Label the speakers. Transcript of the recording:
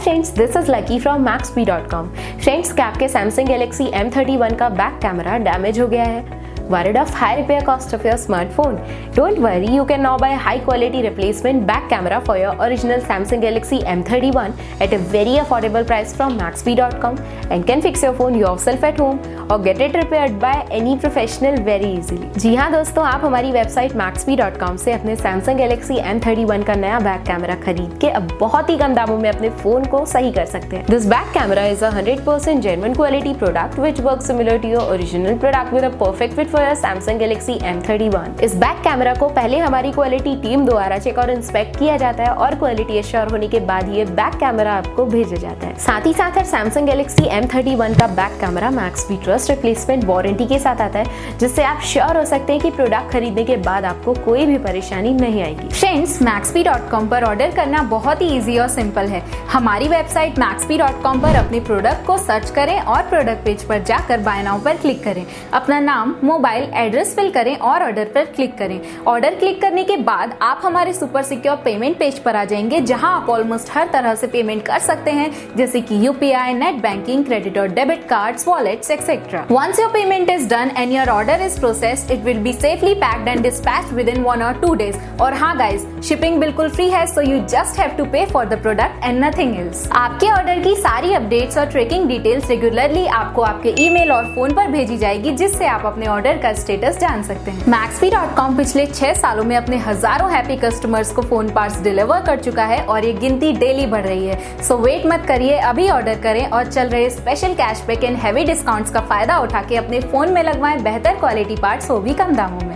Speaker 1: Friends, this is lucky from Maxbhi.com। Friends, क्या आपके Samsung Galaxy M31 का back camera damage हो गया है? Worried of high repair cost of your smartphone? Don't worry, you can now buy high quality replacement back camera for your original Samsung Galaxy M31 at a very affordable price from Maxbhi.com and can fix your phone yourself at home or get it repaired by any professional very easily। जी हाँ दोस्तों, आप हमारी website Maxbhi.com से अपने Samsung Galaxy M31 का नया back camera खरीद के अब बहुत ही कम दामों में अपने फोन को सही कर सकते हैं। This back camera is a 100% genuine quality product which works similar to your original product with a perfect fit for your Samsung Galaxy M31। इस बैक कैमरा को पहले हमारी क्वालिटी टीम द्वारा चेक और इंस्पेक्ट किया जाता है और क्वालिटी एश्योर होने के बाद ये बैक कैमरा आपको भेजा जाता है। साथ ही साथ Samsung Galaxy M31 का back camera Maxbhi trust replacement warranty के साथ आता है, जिससे आप श्योर हो सकते हैं कि प्रोडक्ट खरीदने के बाद आपको कोई भी परेशानी नहीं आएगी।
Speaker 2: फ्रेंड्स, Maxbhi.com पर ऑर्डर करना बहुत ही इजी और सिंपल है। हमारी वेबसाइट Maxbhi.com पर अपने प्रोडक्ट को सर्च करें और प्रोडक्ट पेज पर जाकर बाय नाउ पर क्लिक करें। अपना नाम, मोबाइल, एड्रेस फिल करें और ऑर्डर पर क्लिक करें। ऑर्डर क्लिक करने के बाद आप हमारे सुपर सिक्योर पेमेंट पेज पर आ जाएंगे, जहां आप ऑलमोस्ट हर तरह से पेमेंट कर सकते हैं, जैसे कि UPI, नेट बैंकिंग, क्रेडिट और debit cards, wallets etcetera. Once your payment is done and your order is processed, it will be safely packed and dispatched within 1 or 2 days। और हाँ गाइज, शिपिंग बिल्कुल free है, so you just have to pay for the product and nothing else। आपके order की सारी updates और tracking details regularly आपको आपके ईमेल और फोन पर भेजी जाएगी, जिससे आप अपने ऑर्डर का स्टेटस जान सकते हैं। Maxbhi.com पिछले 6 सालों में अपने हजारों हैप्पी कस्टमर्स को फोन पार्ट्स डिलीवर कर चुका है और ये गिनती डेली बढ़ रही है। सो वेट मत करिए, अभी ऑर्डर करें और चल रहे special cashback and heavy discounts का फायदा उठा के अपने फोन में लगवाएं बेहतर क्वालिटी पार्ट्स, वो भी कम दामों में।